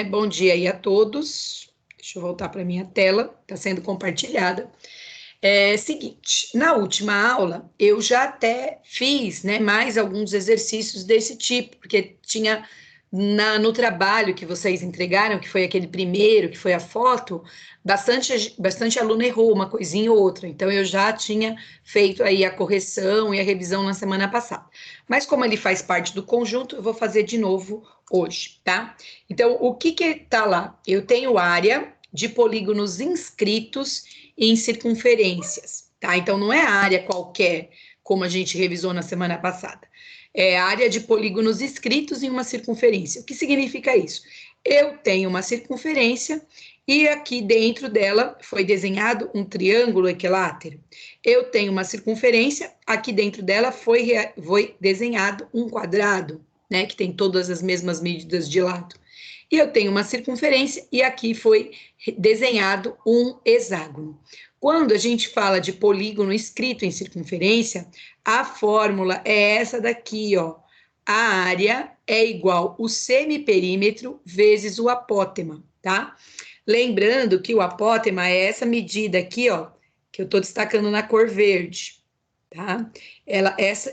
Bom dia aí a todos. Deixa eu voltar para a minha tela, está sendo compartilhada. Seguinte, na última aula eu já até fiz, né, mais alguns exercícios desse tipo, porque tinha no trabalho que vocês entregaram, que foi aquele primeiro, que foi a foto, bastante aluno errou uma coisinha ou outra. Então eu já tinha feito aí a correção e a revisão na semana passada. Mas como ele faz parte do conjunto, eu vou fazer de novo hoje, tá? Então, o que que tá lá? Eu tenho área de polígonos inscritos em circunferências, tá? Então, não é área qualquer, como a gente revisou na semana passada. É área de polígonos inscritos em uma circunferência. O que significa isso? Eu tenho uma circunferência e aqui dentro dela foi desenhado um triângulo equilátero. Eu tenho uma circunferência, aqui dentro dela foi desenhado um quadrado, né, que tem todas as mesmas medidas de lado. E eu tenho uma circunferência e aqui foi desenhado um hexágono. Quando a gente fala de polígono inscrito em circunferência, a fórmula é essa daqui, ó. A área é igual o semiperímetro vezes o apótema, tá? Lembrando que o apótema é essa medida aqui, ó, que eu estou destacando na cor verde, tá?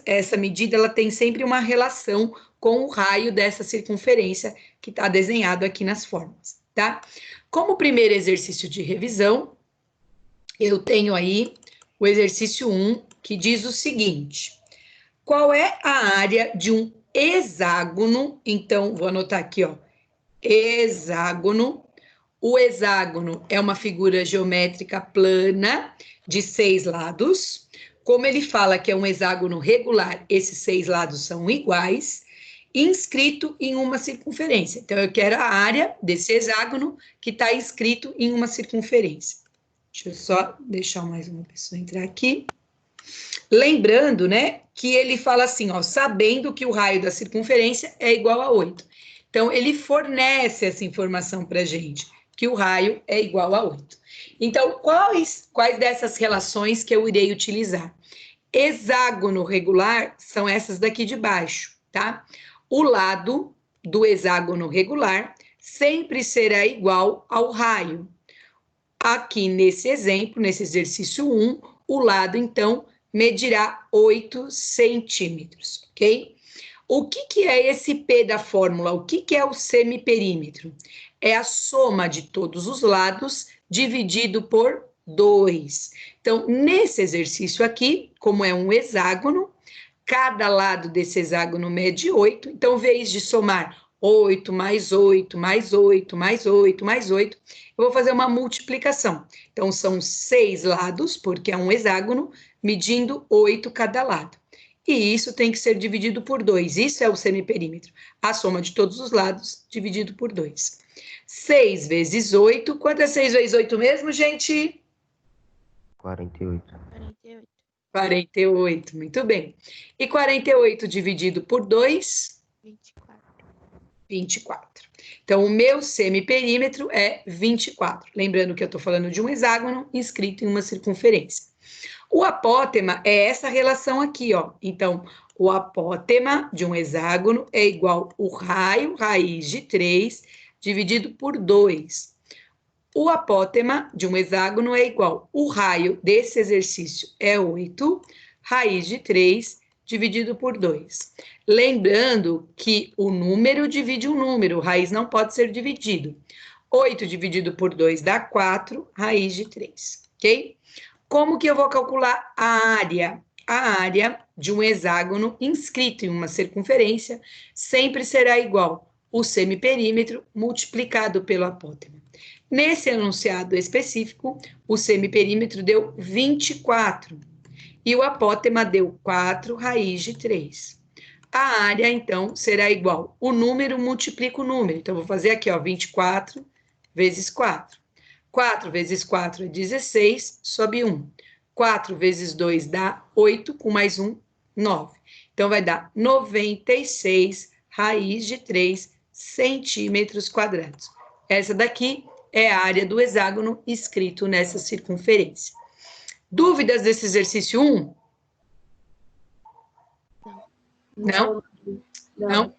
Essa medida ela tem sempre uma relação com o raio dessa circunferência que está desenhado aqui nas formas, tá? Como primeiro exercício de revisão, eu tenho aí o exercício 1, que diz o seguinte: qual é a área de um hexágono? Então, vou anotar aqui, ó, hexágono. O hexágono é uma figura geométrica plana de 6 lados. Como ele fala que é um hexágono regular, esses 6 lados são iguais, inscrito em uma circunferência. Então, eu quero a área desse hexágono que está inscrito em uma circunferência. Deixa eu só deixar mais uma pessoa entrar aqui. Lembrando, né, que ele fala assim, ó, sabendo que o raio da circunferência é igual a 8. Então, ele fornece essa informação para a gente, que o raio é igual a 8. Então, quais dessas relações que eu irei utilizar? Hexágono regular são essas daqui de baixo, tá? O lado do hexágono regular sempre será igual ao raio. Aqui nesse exemplo, nesse exercício 1, o lado, então, medirá 8 centímetros, ok? O que é esse P da fórmula? O que é o semiperímetro? É a soma de todos os lados dividido por 2. Então, nesse exercício aqui, como é um hexágono, cada lado desse hexágono mede 8. Então, em vez de somar 8 mais 8 mais 8 mais 8 mais 8, eu vou fazer uma multiplicação. Então, são 6 lados, porque é um hexágono, medindo 8 cada lado. E isso tem que ser dividido por 2. Isso é o semiperímetro. A soma de todos os lados dividido por 2. 6 vezes 8. Quanto é 6 vezes 8 mesmo, gente? 48. 48. 48, muito bem. E 48 dividido por 2? 24. 24. Então, o meu semiperímetro é 24. Lembrando que eu estou falando de um hexágono inscrito em uma circunferência. O apótema é essa relação aqui, ó. Então, o apótema de um hexágono é igual o raio, raiz de 3, dividido por 2. O apótema de um hexágono é igual o raio desse exercício é 8, raiz de 3, dividido por 2. Lembrando que o número divide um número, raiz não pode ser dividido. 8 dividido por 2 dá 4, raiz de 3, ok? Como que eu vou calcular a área? A área de um hexágono inscrito em uma circunferência sempre será igual o semiperímetro multiplicado pelo apótema. Nesse enunciado específico, o semiperímetro deu 24 e o apótema deu 4 raiz de 3. A área, então, será igual, o número multiplica o número. Então, vou fazer aqui, ó, 24 vezes 4. 4 vezes 4 é 16, sobe 1. 4 vezes 2 dá 8, com mais 1, 9. Então, vai dar 96 raiz de 3 centímetros quadrados. Essa daqui é a área do hexágono escrito nessa circunferência. Dúvidas desse exercício 1? Não? Não?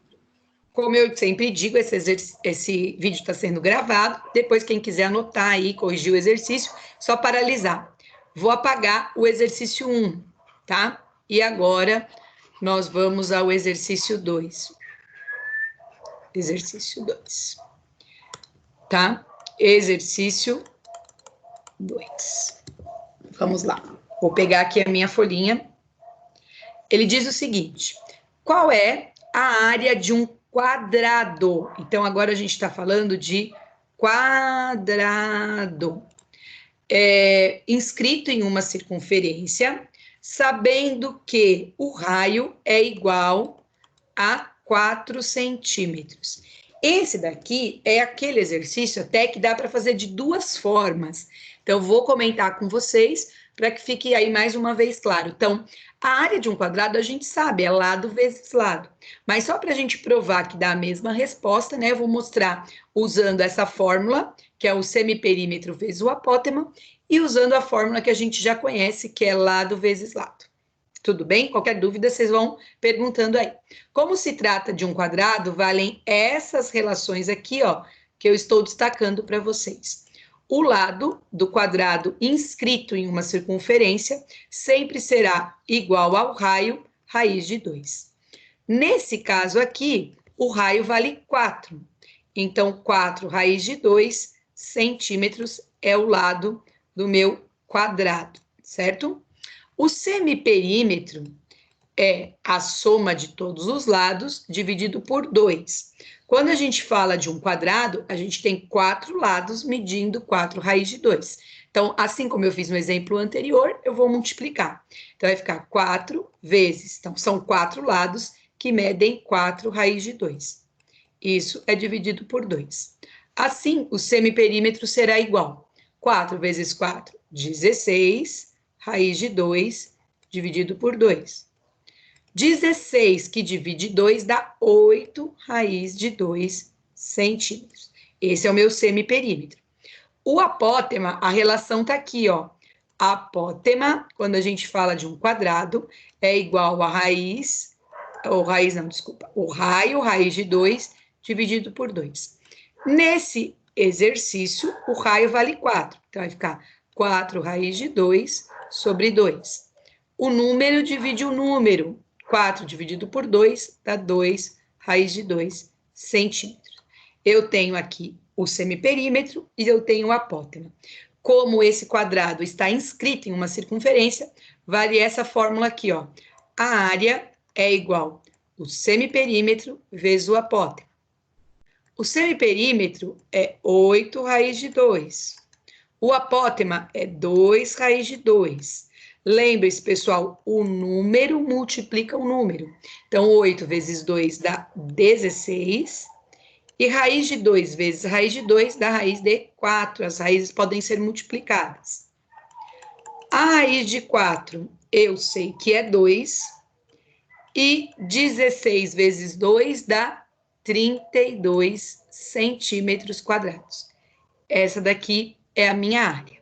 Como eu sempre digo, esse vídeo está sendo gravado. Depois, quem quiser anotar aí, corrigir o exercício, só paralisar. Vou apagar o exercício 1, tá? E agora, nós vamos ao exercício 2. Exercício 2. Tá? Exercício 2. Vamos lá. Vou pegar aqui a minha folhinha. Ele diz o seguinte: qual é a área de um quadrado? Então, agora a gente está falando de quadrado. Inscrito em uma circunferência, sabendo que o raio é igual a 4 centímetros. Esse daqui é aquele exercício até que dá para fazer de duas formas. Então, vou comentar com vocês para que fique aí mais uma vez claro. Então, a área de um quadrado a gente sabe, é lado vezes lado. Mas só para a gente provar que dá a mesma resposta, né? Eu vou mostrar usando essa fórmula, que é o semiperímetro vezes o apótema, e usando a fórmula que a gente já conhece, que é lado vezes lado. Tudo bem? Qualquer dúvida, vocês vão perguntando aí. Como se trata de um quadrado, valem essas relações aqui, ó, que eu estou destacando para vocês. O lado do quadrado inscrito em uma circunferência sempre será igual ao raio raiz de 2. Nesse caso aqui, o raio vale 4. Então, 4 raiz de 2 centímetros é o lado do meu quadrado, certo? O semiperímetro é a soma de todos os lados dividido por 2. Quando a gente fala de um quadrado, a gente tem 4 lados medindo 4 raiz de 2. Então, assim como eu fiz no exemplo anterior, eu vou multiplicar. Então, vai ficar 4 vezes. Então, são 4 lados que medem 4 raiz de 2. Isso é dividido por 2. Assim, o semiperímetro será igual. 4 vezes 4, 16, raiz de 2, dividido por 2. 16 que divide 2 dá 8 raiz de 2 centímetros. Esse é o meu semiperímetro. O apótema, a relação está aqui, ó. Apótema, quando a gente fala de um quadrado, é igual a raiz, ou raiz não, desculpa, o raio, raiz de 2, dividido por 2. Nesse exercício, o raio vale 4. Então, vai ficar 4 raiz de 2 sobre 2. O número divide o número. 4 dividido por 2 dá 2 raiz de 2 centímetros. Eu tenho aqui o semiperímetro e eu tenho o apótema. Como esse quadrado está inscrito em uma circunferência, vale essa fórmula aqui, ó. A área é igual o semiperímetro vezes o apótema. O semiperímetro é 8 raiz de 2. O apótema é 2 raiz de 2. Lembre-se, pessoal, o número multiplica o número. Então, 8 vezes 2 dá 16. E raiz de 2 vezes raiz de 2 dá raiz de 4. As raízes podem ser multiplicadas. A raiz de 4, eu sei que é 2. E 16 vezes 2 dá 32 centímetros quadrados. Essa daqui é a minha área.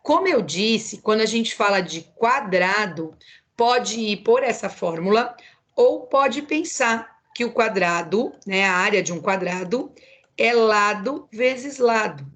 Como eu disse, quando a gente fala de quadrado, pode ir por essa fórmula ou pode pensar que o quadrado, né, a área de um quadrado, é lado vezes lado.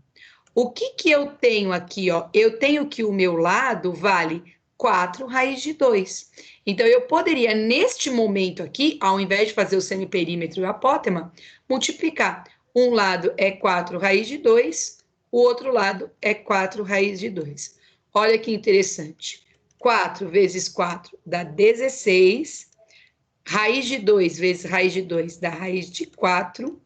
O que eu tenho aqui, ó? Eu tenho que o meu lado vale 4 raiz de 2. Então, eu poderia, neste momento aqui, ao invés de fazer o semiperímetro e o apótema, multiplicar. Um lado é 4 raiz de 2, o outro lado é 4 raiz de 2. Olha que interessante. 4 vezes 4 dá 16. Raiz de 2 vezes raiz de 2 dá raiz de 4.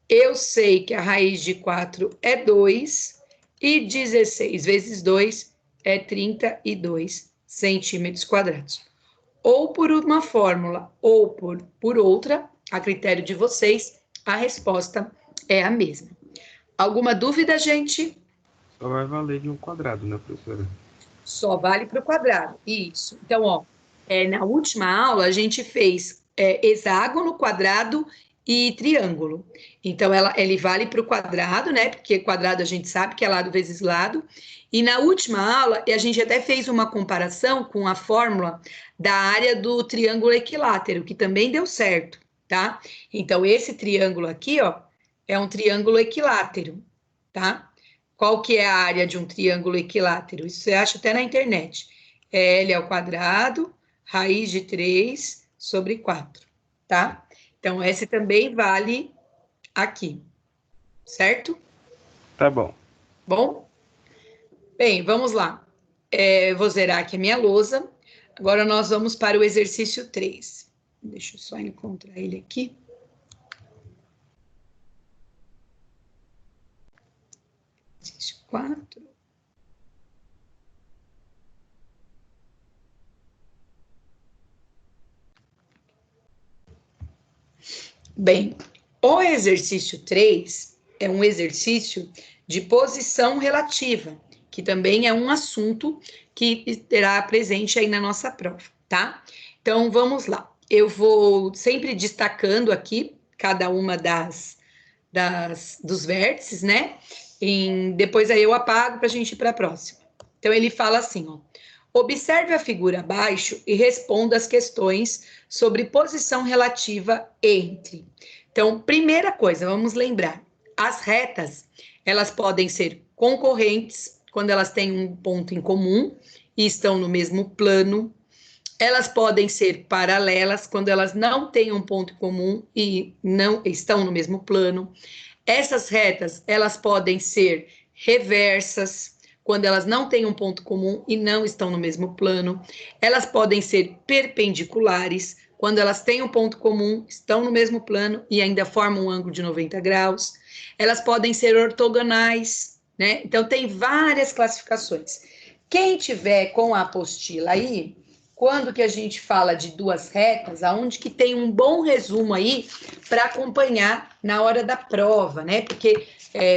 Eu sei que a raiz de 4 é 2. E 16 vezes 2 é 32 centímetros quadrados. Ou por uma fórmula ou por outra, a critério de vocês, a resposta é a mesma. Alguma dúvida, gente? Só vai valer de um quadrado, né, professora? Só vale para o quadrado, isso. Então, ó, na última aula a gente fez hexágono, quadrado e triângulo. Então, ele vale para o quadrado, né? Porque quadrado a gente sabe que é lado vezes lado. E na última aula, a gente até fez uma comparação com a fórmula da área do triângulo equilátero, que também deu certo. tá? Então, esse triângulo aqui, ó, é um triângulo equilátero, tá? Qual que é a área de um triângulo equilátero? Isso você acha até na internet. É L ao quadrado, raiz de 3 sobre 4, tá? Então, esse também vale aqui, certo? Tá bom. Bom? Bem, vamos lá. Vou zerar aqui a minha lousa. Agora nós vamos para o exercício 3. Deixa eu só encontrar ele aqui. Exercício 4. Bem, o exercício 3 é um exercício de posição relativa, que também é um assunto que terá presente aí na nossa prova, tá? Então, vamos lá. Eu vou sempre destacando aqui cada uma dos vértices, né? Depois aí eu apago para a gente ir para a próxima. Então, ele fala assim, ó. Observe a figura abaixo e responda as questões sobre posição relativa entre. Então, primeira coisa, vamos lembrar, as retas, elas podem ser concorrentes, quando elas têm um ponto em comum e estão no mesmo plano. Elas podem ser paralelas, quando elas não têm um ponto em comum e não estão no mesmo plano. Essas retas, elas podem ser reversas, quando elas não têm um ponto comum e não estão no mesmo plano. Elas podem ser perpendiculares, quando elas têm um ponto comum, estão no mesmo plano e ainda formam um ângulo de 90 graus. Elas podem ser ortogonais, né? Então, tem várias classificações. Quem tiver com a apostila aí, quando que a gente fala de duas retas, aonde que tem um bom resumo aí para acompanhar na hora da prova, né? Porque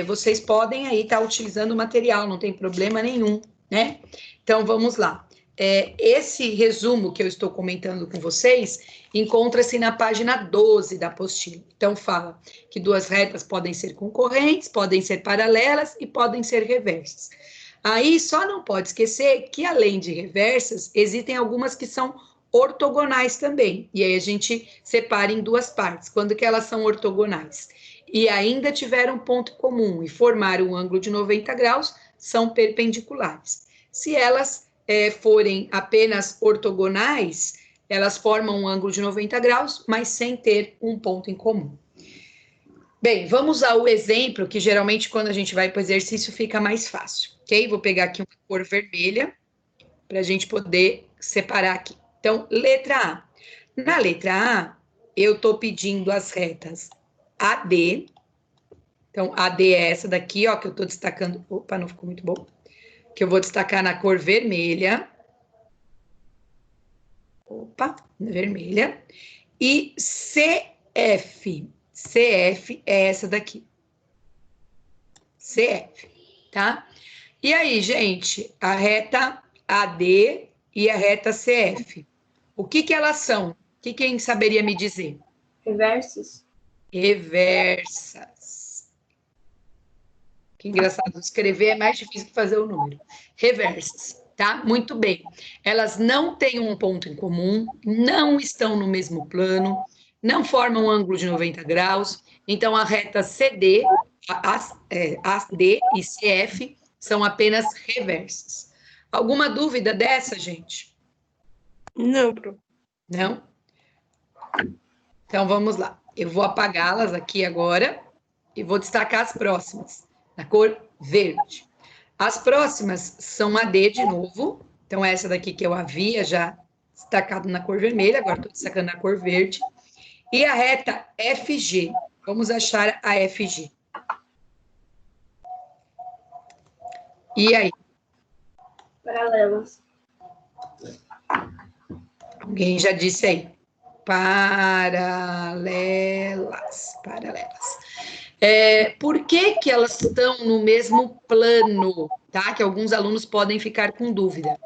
vocês podem aí estar utilizando o material, não tem problema nenhum, né? Então, vamos lá. Esse resumo que eu estou comentando com vocês encontra-se na página 12 da apostila. Então, fala que duas retas podem ser concorrentes, podem ser paralelas e podem ser reversas. Aí, só não pode esquecer que, além de reversas, existem algumas que são ortogonais também. E aí a gente separa em duas partes. Quando que elas são ortogonais? E ainda tiveram ponto comum e formaram um ângulo de 90 graus, são perpendiculares. Se elas forem apenas ortogonais, elas formam um ângulo de 90 graus, mas sem ter um ponto em comum. Bem, vamos ao exemplo, que geralmente quando a gente vai para o exercício fica mais fácil, ok? Vou pegar aqui uma cor vermelha para a gente poder separar aqui. Então, letra A. Na letra A, eu estou pedindo as retas AD. Então, AD é essa daqui, ó, que eu estou destacando. Opa, não ficou muito bom. Que eu vou destacar na cor vermelha. Opa, vermelha. E CF. CF é essa daqui. CF, tá? E aí, gente, a reta AD e a reta CF. O que que elas são? O que quem saberia me dizer? Reversos. Reversas. Que engraçado, escrever é mais difícil que fazer o número. Reversas, tá? Muito bem. Elas não têm um ponto em comum, não estão no mesmo plano, não formam um ângulo de 90 graus. Então, a reta CD, AD e CF são apenas reversas. Alguma dúvida dessa, gente? Não, Pro. Não? Então, vamos lá. Eu vou apagá-las aqui agora e vou destacar as próximas, na cor verde. As próximas são AD de novo. Então, essa daqui que eu havia já destacado na cor vermelha, agora estou destacando na cor verde. E a reta FG. Vamos achar a FG. E aí? Paralelas. Alguém já disse aí. Paralelas. Por que que elas estão no mesmo plano, tá? Que alguns alunos podem ficar com dúvida.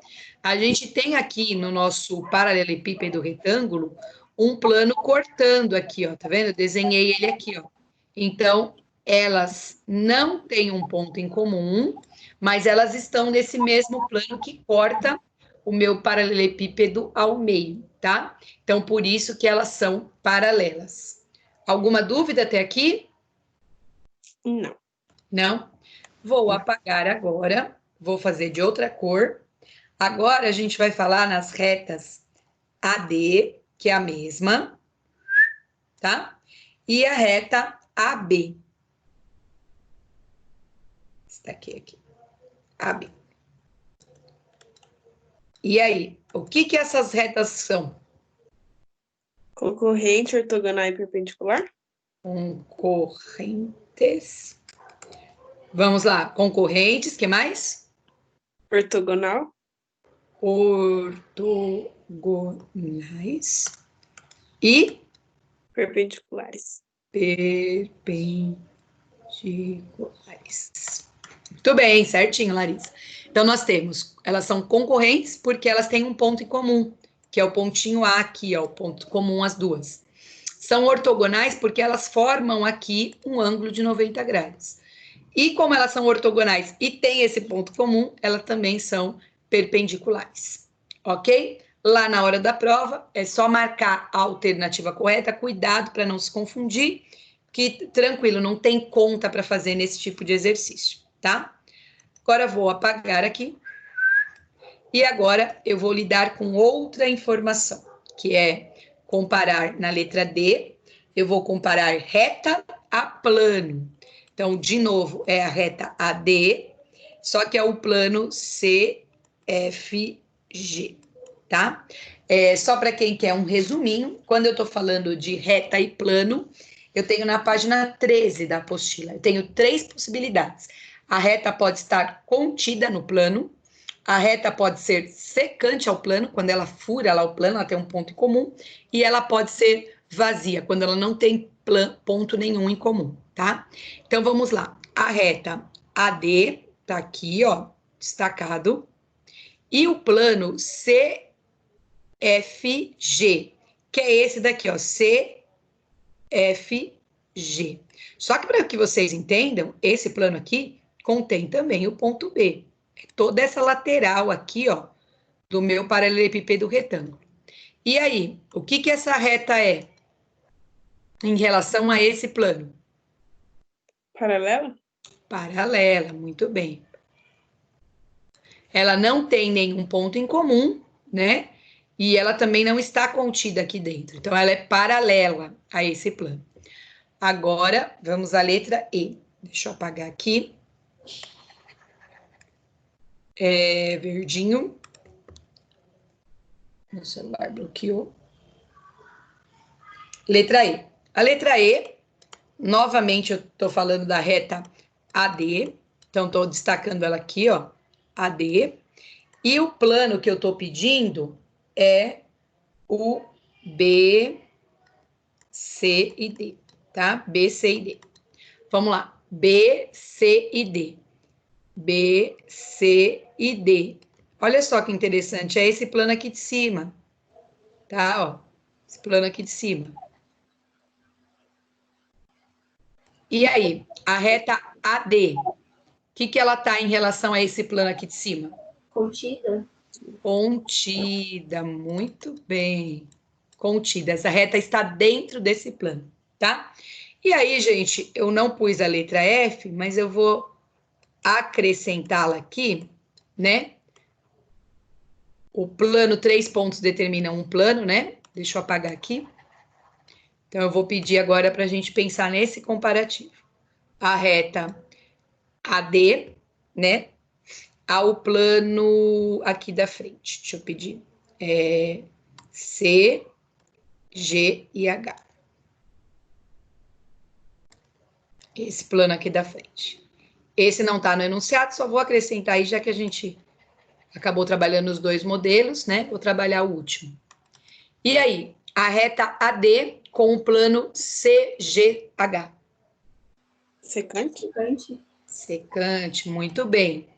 A gente tem aqui no nosso paralelepípedo retângulo um plano cortando aqui, ó, tá vendo? Eu desenhei ele aqui, ó. Então, elas não têm um ponto em comum, mas elas estão nesse mesmo plano que corta o meu paralelepípedo ao meio, tá? Então, por isso que elas são paralelas. Alguma dúvida até aqui? Não. Não? Vou apagar agora, vou fazer de outra cor. Agora a gente vai falar nas retas AD, que é a mesma, tá? E a reta AB. Está aqui. AB. E aí, o que essas retas são? Concorrente, ortogonal e perpendicular? Concorrentes. Vamos lá, concorrentes, que mais? Ortogonal? Ortogonais e Perpendiculares. perpendiculares. Muito bem, certinho, Larissa. Então, nós temos, elas são concorrentes porque elas têm um ponto em comum, que é o pontinho A aqui, ó, o ponto comum as duas. São ortogonais porque elas formam aqui um ângulo de 90 graus. E como elas são ortogonais e têm esse ponto comum, elas também são perpendiculares, ok? Lá na hora da prova, é só marcar a alternativa correta, cuidado para não se confundir, que tranquilo, não tem conta para fazer nesse tipo de exercício, tá? Agora vou apagar aqui. E agora eu vou lidar com outra informação, que é comparar na letra D, eu vou comparar reta a plano. Então, de novo, é a reta AD, só que é o plano CFG, tá? Só para quem quer um resuminho, quando eu estou falando de reta e plano, eu tenho na página 13 da apostila, eu tenho 3 possibilidades. A reta pode estar contida no plano, a reta pode ser secante ao plano, quando ela fura lá o plano, ela tem um ponto em comum, e ela pode ser vazia, quando ela não tem ponto nenhum em comum, tá? Então, vamos lá. A reta AD tá aqui, ó, destacado, e o plano CFG, que é esse daqui, ó, CFG. Só que para que vocês entendam, esse plano aqui contém também o ponto B. Toda essa lateral aqui, ó, do meu paralelepípedo retângulo. E aí, o que essa reta é em relação a esse plano? Paralela? Paralela, muito bem. Ela não tem nenhum ponto em comum, né? E ela também não está contida aqui dentro. Então, ela é paralela a esse plano. Agora, vamos à letra E. Deixa eu apagar aqui. Verdinho. Meu celular bloqueou. Letra E. A letra E, novamente, eu estou falando da reta AD. Então, estou destacando ela aqui, ó. AD. E o plano que eu estou pedindo é o B, C e D, tá? B, C e D. Vamos lá. B, C e D. B, C e D. Olha só que interessante, é esse plano aqui de cima, tá? Ó, esse plano aqui de cima. E aí, a reta AD, o que ela tá em relação a esse plano aqui de cima? Contida. Contida, muito bem. Contida, essa reta está dentro desse plano, tá? E aí, gente, eu não pus a letra F, mas eu vou acrescentá-la aqui, né? O plano, 3 pontos determina um plano, né? Deixa eu apagar aqui. Então, eu vou pedir agora para a gente pensar nesse comparativo. A reta AD, né? Ao plano aqui da frente. Deixa eu pedir. C, G e H. Esse plano aqui da frente. Esse não está no enunciado, só vou acrescentar aí, já que a gente acabou trabalhando os 2 modelos, né? Vou trabalhar o último. E aí, a reta AD com o plano CGH. Secante? Secante, muito bem.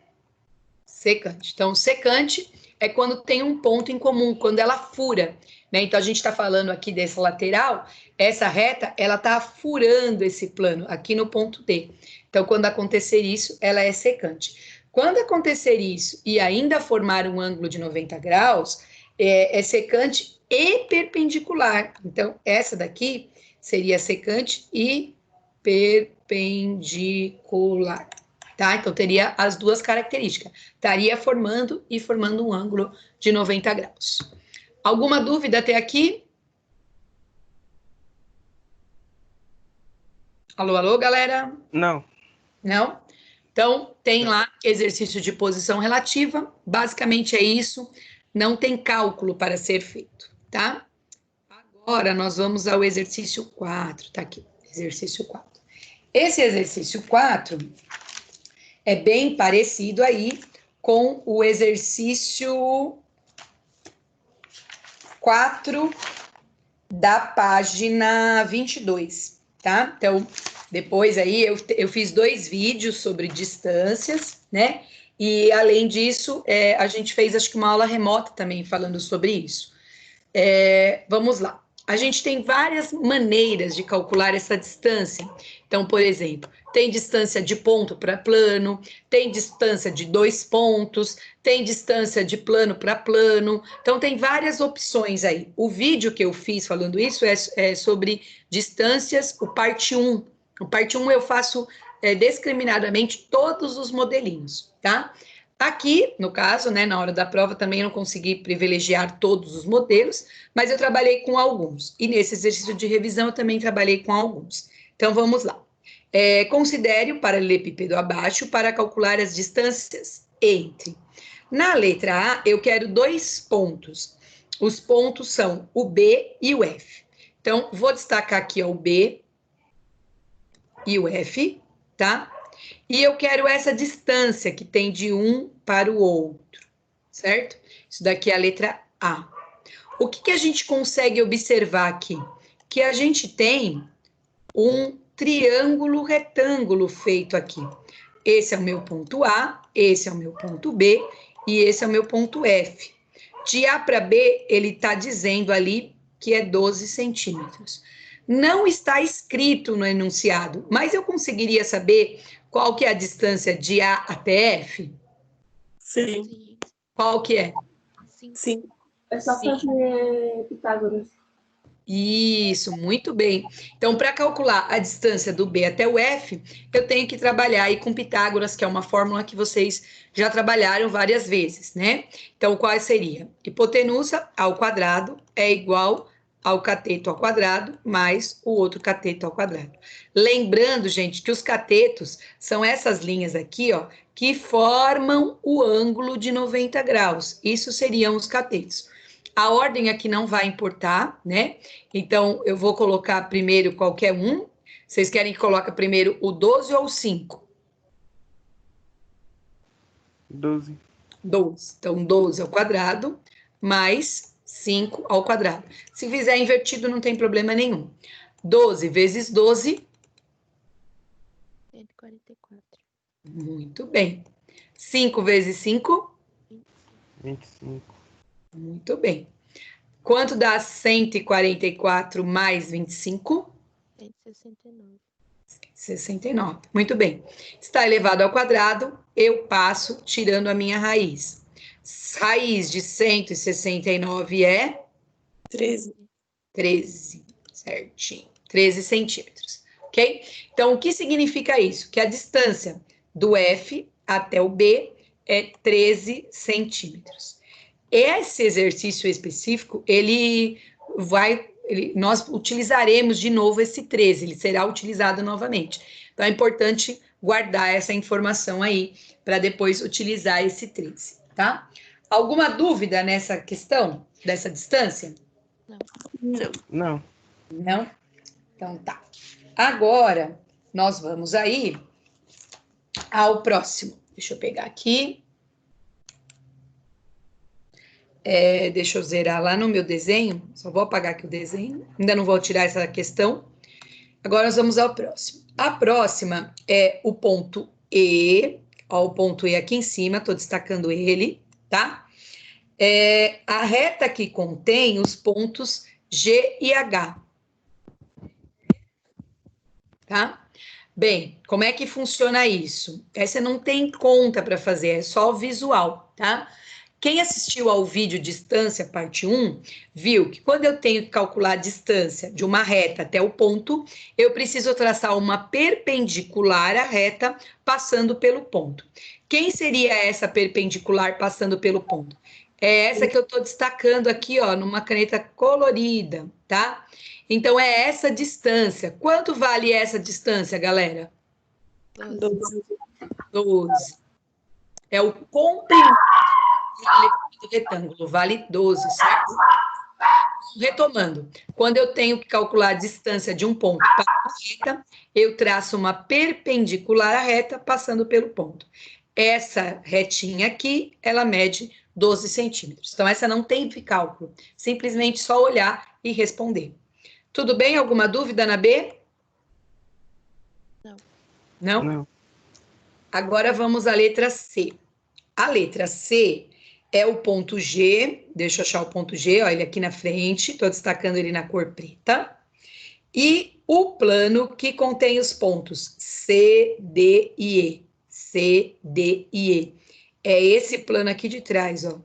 Secante. Então, secante é quando tem um ponto em comum, quando ela fura, né? Então, a gente está falando aqui dessa lateral, essa reta, ela está furando esse plano aqui no ponto D. Então, quando acontecer isso, ela é secante. Quando acontecer isso e ainda formar um ângulo de 90 graus, é secante e perpendicular. Então, essa daqui seria secante e perpendicular, tá? Então, teria as duas características. Estaria formando um ângulo de 90 graus. Alguma dúvida até aqui? Alô, alô, galera? Não. Não? Então, tem lá exercício de posição relativa. Basicamente é isso. Não tem cálculo para ser feito, tá? Agora, nós vamos ao exercício 4. Tá aqui, exercício 4. Esse exercício 4 é bem parecido aí com o exercício 4 da página 22, tá? Então, depois aí eu fiz 2 vídeos sobre distâncias, né? E além disso, a gente fez acho que uma aula remota também falando sobre isso. Vamos lá. A gente tem várias maneiras de calcular essa distância. Então, por exemplo, tem distância de ponto para plano, tem distância de 2 pontos, tem distância de plano para plano. Então, tem várias opções aí. O vídeo que eu fiz falando isso é sobre distâncias, o parte 1. O parte 1 eu faço discriminadamente todos os modelinhos, tá? Aqui, no caso, né, na hora da prova, também não consegui privilegiar todos os modelos, mas eu trabalhei com alguns. E nesse exercício de revisão, eu também trabalhei com alguns. Então, vamos lá. Considere o paralelepípedo abaixo para calcular as distâncias entre. Na letra A, eu quero 2 pontos. Os pontos são o B e o F. Então, vou destacar aqui ó, o B e o F, tá? E eu quero essa distância que tem de um para o outro, certo? Isso daqui é a letra A. O que a gente consegue observar aqui? Que a gente tem um triângulo retângulo feito aqui. Esse é o meu ponto A, esse é o meu ponto B e esse é o meu ponto F. De A para B, ele está dizendo ali que é 12 centímetros. Não está escrito no enunciado, mas eu conseguiria saber qual que é a distância de A até F? Sim. Qual que é? Sim. É só fazer Pitágoras. Isso, muito bem. Então, para calcular a distância do B até o F, eu tenho que trabalhar aí com Pitágoras, que é uma fórmula que vocês já trabalharam várias vezes, né? Então, qual seria? Hipotenusa ao quadrado é igual ao cateto ao quadrado mais o outro cateto ao quadrado. Lembrando, gente, que os catetos são essas linhas aqui, ó, que formam o ângulo de 90 graus. Isso seriam os catetos. A ordem aqui não vai importar, né? Então, eu vou colocar primeiro qualquer um. Vocês querem que coloque primeiro o 12 ou o 5? 12. 12. Então, 12 ao quadrado mais 5 ao quadrado. Se fizer invertido, não tem problema nenhum. 12 vezes 12. 144. Muito bem. 5 vezes 5. 25. Muito bem. Quanto dá 144 mais 25? 169. 69. Muito bem. Está elevado ao quadrado, eu passo tirando a minha raiz. Raiz de 169 é 13. 13, certinho. 13 centímetros, ok? Então, o que significa isso? Que a distância do F até o B é 13 centímetros. Esse exercício específico, nós utilizaremos de novo esse 13, ele será utilizado novamente. Então, é importante guardar essa informação aí, para depois utilizar esse 13, tá? Alguma dúvida nessa questão, dessa distância? Não. Não. Não? Então, tá. Agora, nós vamos aí ao próximo. Deixa eu pegar aqui. Deixa eu zerar lá no meu desenho, só vou apagar aqui o desenho, ainda não vou tirar essa questão. Agora nós vamos ao próximo. A próxima é o ponto E, ó, o ponto E aqui em cima, estou destacando ele, tá? A reta que contém os pontos G e H, tá? Bem, como é que funciona isso? Essa não tem conta para fazer, é só o visual, tá? Quem assistiu ao vídeo Distância, parte 1, viu que quando eu tenho que calcular a distância de uma reta até o ponto, eu preciso traçar uma perpendicular à reta passando pelo ponto. Quem seria essa perpendicular passando pelo ponto? É essa que eu estou destacando aqui, ó, numa caneta colorida, tá? Então, é essa distância. Quanto vale essa distância, galera? 12. 12. É o comprimento do retângulo, vale 12, certo? Retomando, quando eu tenho que calcular a distância de um ponto para a reta, eu traço uma perpendicular à reta passando pelo ponto. Essa retinha aqui, ela mede 12 centímetros. Então, essa não tem cálculo, simplesmente só olhar e responder. Tudo bem? Alguma dúvida na B? Não. Não? Não. Agora vamos à letra C. A letra C é o ponto G, deixa eu achar o ponto G, ó, ele aqui na frente, estou destacando ele na cor preta. E o plano que contém os pontos C, D e E. C, D e E. É esse plano aqui de trás, ó.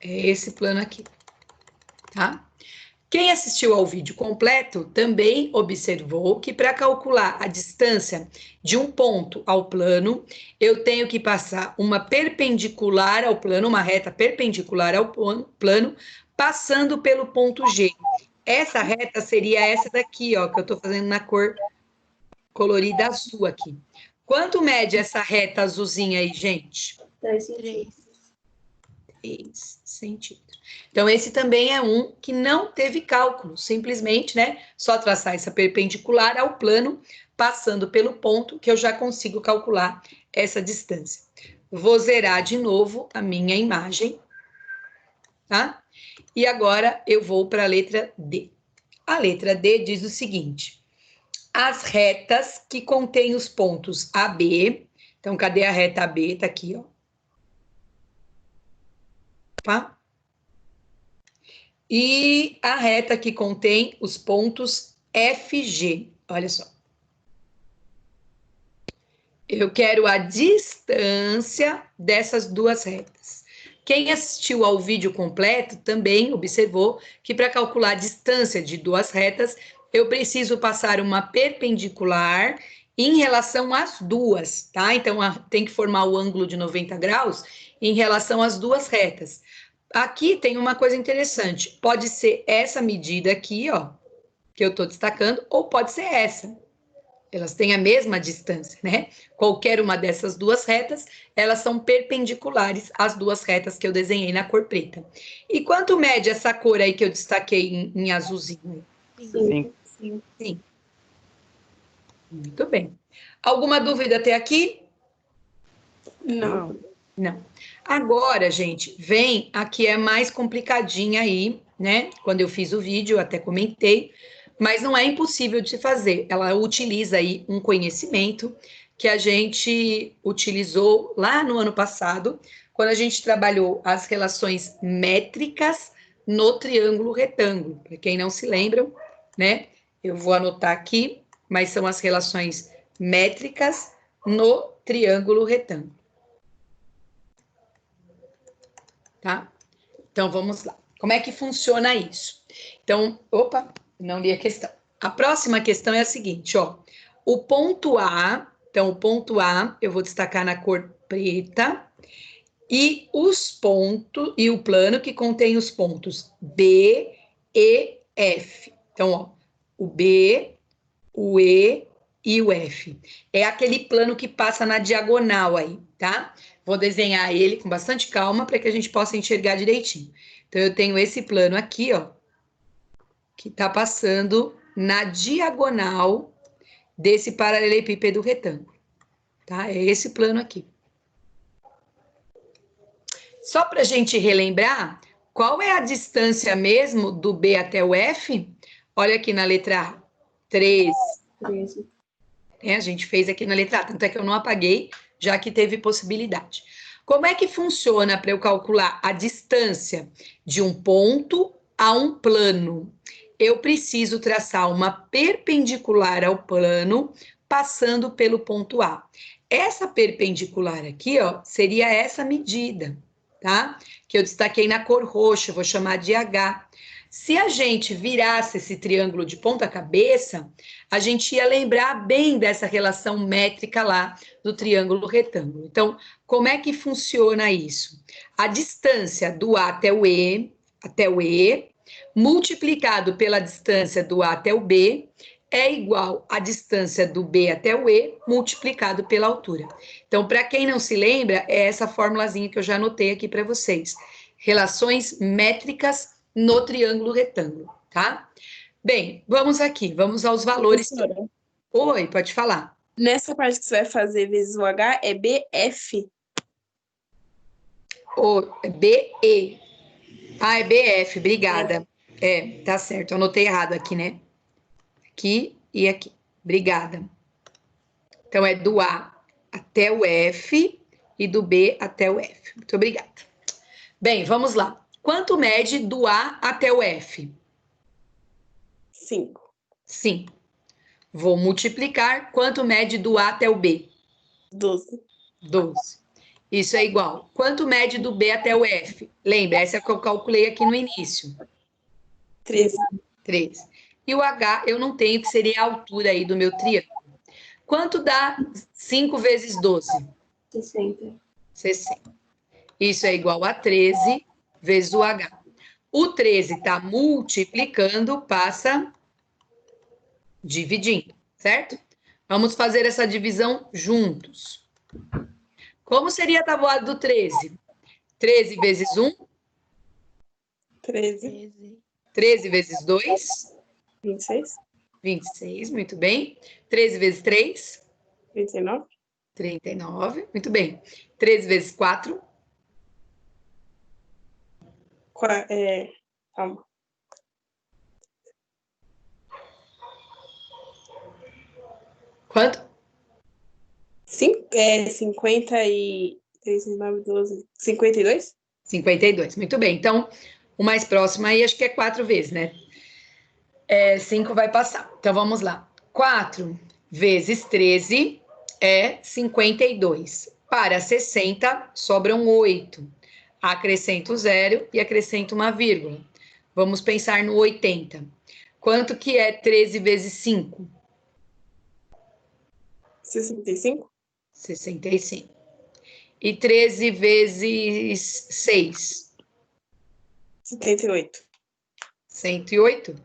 É esse plano aqui, tá? Quem assistiu ao vídeo completo também observou que para calcular a distância de um ponto ao plano, eu tenho que passar uma perpendicular ao plano, uma reta perpendicular ao plano, passando pelo ponto G. Essa reta seria essa daqui, ó, que eu estou fazendo na cor colorida azul aqui. Quanto mede essa reta azulzinha aí, gente? 3 centímetros. 3 centímetros. Então, esse também é um que não teve cálculo, simplesmente, né? Só traçar essa perpendicular ao plano, passando pelo ponto, que eu já consigo calcular essa distância. Vou zerar de novo a minha imagem, tá? E agora eu vou para a letra D. A letra D diz o seguinte: as retas que contêm os pontos AB, então, cadê a reta AB? Tá aqui, ó. Tá? E a reta que contém os pontos FG. Olha só. Eu quero a distância dessas duas retas. Quem assistiu ao vídeo completo também observou que para calcular a distância de duas retas, eu preciso passar uma perpendicular em relação às duas, tá? Então, tem que formar o ângulo de 90 graus em relação às duas retas. Aqui tem uma coisa interessante. Pode ser essa medida aqui, ó, que eu estou destacando, ou pode ser essa. Elas têm a mesma distância, né? Qualquer uma dessas duas retas, elas são perpendiculares às duas retas que eu desenhei na cor preta. E quanto mede essa cor aí que eu destaquei em azulzinho? 5. 5. Muito bem. Alguma dúvida até aqui? Não. Não. Agora, gente, vem a que é mais complicadinha aí, né? Quando eu fiz o vídeo, eu até comentei, mas não é impossível de se fazer. Ela utiliza aí um conhecimento que a gente utilizou lá no ano passado, quando a gente trabalhou as relações métricas no triângulo retângulo. Para quem não se lembram, né? Eu vou anotar aqui, mas são as relações métricas no triângulo retângulo. Tá? Então, vamos lá. Como é que funciona isso? Então, opa, não li a questão. A próxima questão é a seguinte, ó. O ponto A, então, o ponto A, eu vou destacar na cor preta, e os pontos, e o plano que contém os pontos B, E, F. Então, ó, o B, o E e o F. É aquele plano que passa na diagonal aí, tá? Vou desenhar ele com bastante calma para que a gente possa enxergar direitinho. Então, eu tenho esse plano aqui, ó, que está passando na diagonal desse paralelepípedo retângulo, tá? É esse plano aqui. Só para a gente relembrar, qual é a distância mesmo do B até o F? Olha aqui na letra A, 13. 13. A gente fez aqui na letra A, tanto é que eu não apaguei, já que teve possibilidade. Como é que funciona para eu calcular a distância de um ponto a um plano? Eu preciso traçar uma perpendicular ao plano passando pelo ponto A. Essa perpendicular aqui, ó, seria essa medida, tá? Que eu destaquei na cor roxa, vou chamar de H. Se a gente virasse esse triângulo de ponta cabeça, a gente ia lembrar bem dessa relação métrica lá do triângulo retângulo. Então, como é que funciona isso? A distância do A até o E, multiplicado pela distância do A até o B, é igual à distância do B até o E, multiplicado pela altura. Então, para quem não se lembra, é essa formulazinha que eu já anotei aqui para vocês. Relações métricas no triângulo retângulo, tá? Bem, vamos aqui, vamos aos valores. Professora, Oi, pode falar. nessa parte que você vai fazer vezes o H, é BF. O BE. Ah, é BF, obrigada. É, tá certo, eu anotei errado aqui, né? Aqui e aqui. Obrigada. Então, é do A até o F e do B até o F. Muito obrigada. Bem, vamos lá. Quanto mede do A até o F? 5. 5. Vou multiplicar. Quanto mede do A até o B? 12. 12. Isso é igual. Quanto mede do B até o F? Lembra, essa que eu calculei aqui no início. 13. 13. E o H eu não tenho, que seria a altura aí do meu triângulo. Quanto dá 5 vezes 12? 60. 60. Isso é igual a 13 vezes o H. O 13 está multiplicando, passa dividindo, certo? Vamos fazer essa divisão juntos. Como seria a tabuada do 13? 13 vezes 1, 13. 13. 13 vezes 2, 26. 26, muito bem. 13 vezes 3, 29. 39, muito bem. 13 vezes 4, Calma. quanto? 50 e 3, 9, 12. 52? 52, muito bem. Então, o mais próximo aí acho que é 4 vezes, né? 5 vai passar. Então, vamos lá. 4 vezes 13 é 52. Para 60, sobram 8. Acrescento 0 e acrescento uma vírgula. Vamos pensar no 80. Quanto que é 13 vezes 5? 65? 65. E 13 vezes 6? 78. 108?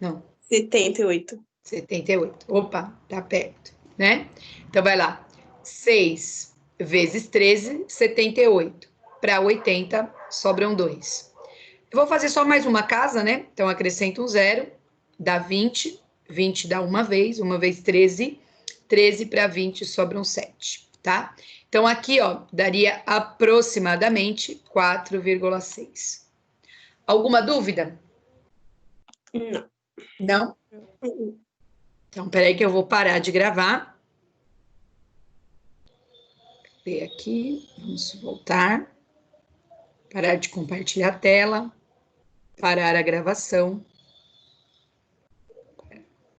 Não. 78. 78. Opa, tá perto, né? Então, vai lá. 6 vezes 13, 78. Para 80, sobram 2. Eu vou fazer só mais uma casa, né? Então, acrescento um 0, dá 20. 20 dá uma vez 13. 13 para 20, sobram 7, tá? Então, aqui, ó, daria aproximadamente 4,6. Alguma dúvida? Não. Não? Então, peraí que eu vou parar de gravar. Ver aqui, vamos voltar. Parar de compartilhar a tela. Parar a gravação.